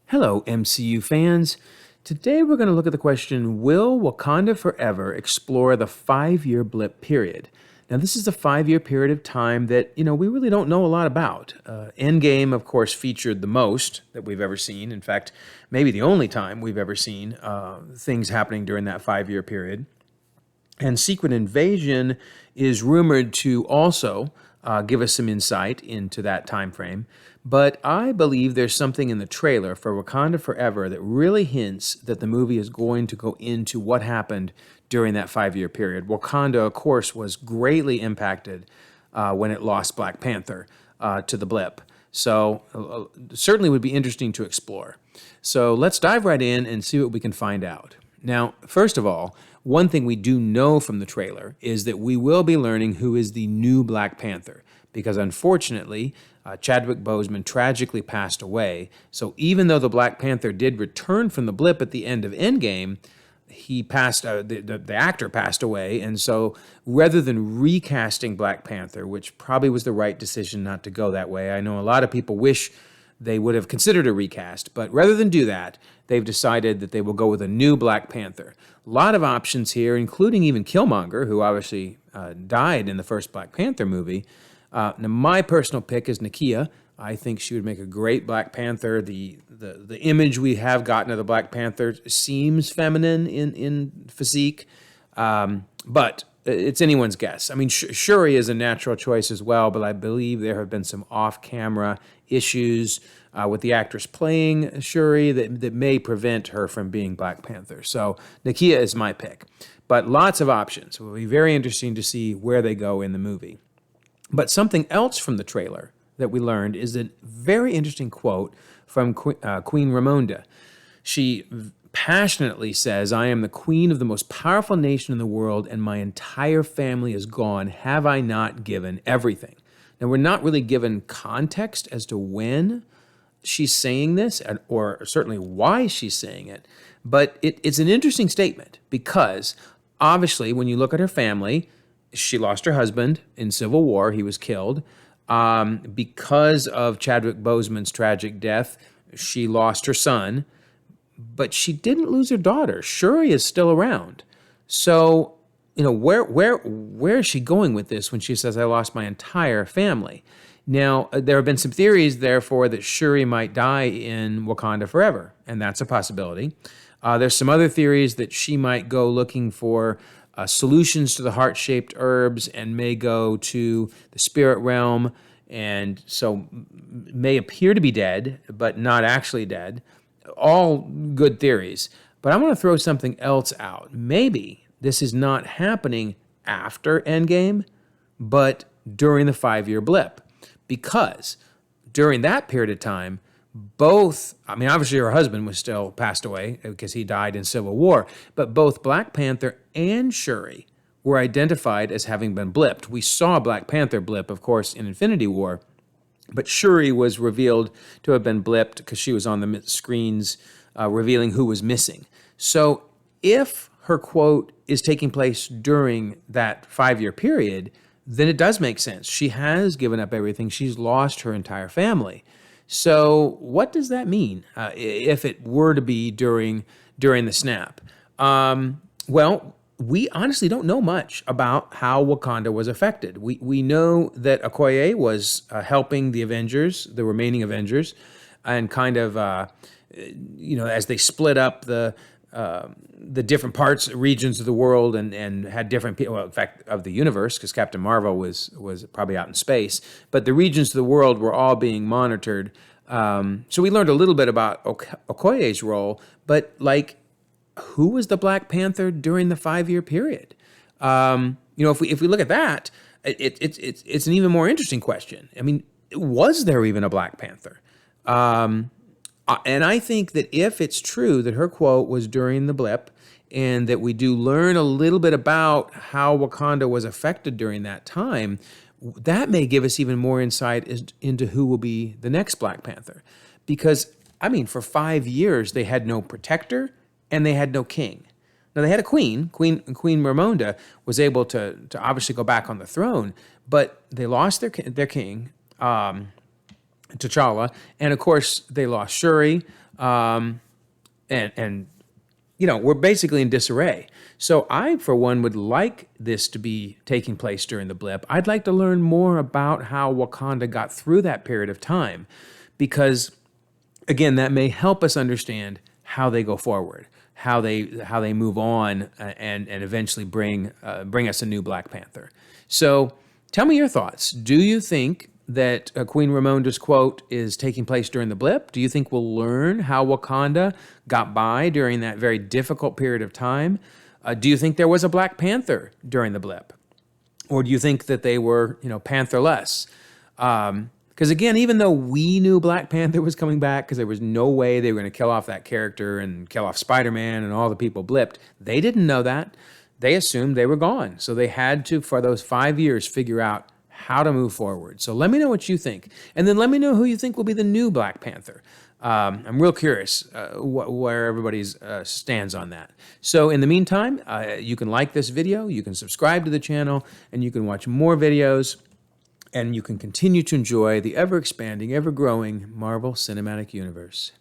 Hello, MCU fans. Today we're going to look at the question, will Wakanda Forever explore the 5-year blip period? Now, this is a 5-year period of time that, we really don't know a lot about. Endgame, of course, featured the most that we've ever seen. In fact, maybe the only time we've ever seen things happening during that 5-year period. And Secret Invasion is rumored to also give us some insight into that time frame. But I believe there's something in the trailer for Wakanda Forever that really hints that the movie is going to go into what happened during that 5-year period. Wakanda, of course, was greatly impacted when it lost Black Panther to the Blip. So certainly would be interesting to explore. So let's dive right in and see what we can find out. Now, first of all, one thing we do know from the trailer is that we will be learning who is the new Black Panther, because unfortunately, Chadwick Boseman tragically passed away. So even though the Black Panther did return from the Blip at the end of Endgame, he passed. The actor passed away, and so rather than recasting Black Panther, which probably was the right decision not to go that way, I know a lot of people wish they would have considered a recast, but rather than do that, they've decided that they will go with a new Black Panther. A lot of options here, including even Killmonger, who obviously died in the first Black Panther movie. Now, my personal pick is Nakia. I think she would make a great Black Panther. The image we have gotten of the Black Panther seems feminine in physique, but it's anyone's guess. I mean, Shuri is a natural choice as well, but I believe there have been some off-camera issues with the actress playing Shuri that may prevent her from being Black Panther. So Nakia is my pick. But lots of options. It will be very interesting to see where they go in the movie. But something else from the trailer that we learned is a very interesting quote from Queen Ramonda. She passionately says, "I am the queen of the most powerful nation in the world, and my entire family is gone. Have I not given everything?" Now, we're not really given context as to when she's saying this, or certainly why she's saying it, but it's an interesting statement because, obviously, when you look at her family, she lost her husband in Civil War. He was killed. Because of Chadwick Boseman's tragic death, she lost her son, but she didn't lose her daughter. Shuri is still around. So, where is she going with this when she says, "I lost my entire family"? Now, there have been some theories, therefore, that Shuri might die in Wakanda Forever, and that's a possibility. There's some other theories that she might go looking for solutions to the heart-shaped herbs and may go to the spirit realm, and so may appear to be dead, but not actually dead. All good theories. But I'm going to throw something else out. Maybe this is not happening after Endgame, but during the 5-year blip. Because during that period of time, obviously her husband was still passed away because he died in Civil War, but both Black Panther and Shuri were identified as having been blipped. We saw Black Panther blip, of course, in Infinity War, but Shuri was revealed to have been blipped because she was on the screens revealing who was missing. So if her quote is taking place during that 5-year period, then it does make sense. She has given up everything. She's lost her entire family. So what does that mean if it were to be during the snap? Well, we honestly don't know much about how Wakanda was affected. We know that Okoye was helping the Avengers, the remaining Avengers, and kind of, as they split up the different regions of the world and had different people, well, in fact, of the universe, because Captain Marvel was probably out in space, but the regions of the world were all being monitored. So we learned a little bit about Okoye's role, but who was the Black Panther during the 5-year period? If we look at that, it's an even more interesting question. I mean, was there even a Black Panther? And I think that if it's true that her quote was during the blip and that we do learn a little bit about how Wakanda was affected during that time, that may give us even more insight into who will be the next Black Panther. Because, for 5 years, they had no protector and they had no king. Now, they had a queen. Queen Ramonda was able to obviously go back on the throne, but they lost their king, T'Challa, and of course they lost Shuri. And you know, we're basically in disarray. So I, for one, would like this to be taking place during the blip. I'd like to learn more about how Wakanda got through that period of time, because again, that may help us understand how they go forward, how they move on, and eventually bring us a new Black Panther. So tell me your thoughts. Do you think that Queen Ramonda's quote is taking place during the blip? Do you think we'll learn how Wakanda got by during that very difficult period of time? Do you think there was a Black Panther during the blip? Or do you think that they were, you know, Pantherless? Because again, even though we knew Black Panther was coming back, because there was no way they were going to kill off that character and kill off Spider-Man and all the people blipped, they didn't know that. They assumed they were gone. So they had to, for those 5 years, figure out how to move forward. So let me know what you think. And then let me know who you think will be the new Black Panther. I'm real curious where everybody's stands on that. So in the meantime, you can like this video, you can subscribe to the channel, and you can watch more videos, and you can continue to enjoy the ever-expanding, ever-growing Marvel Cinematic Universe.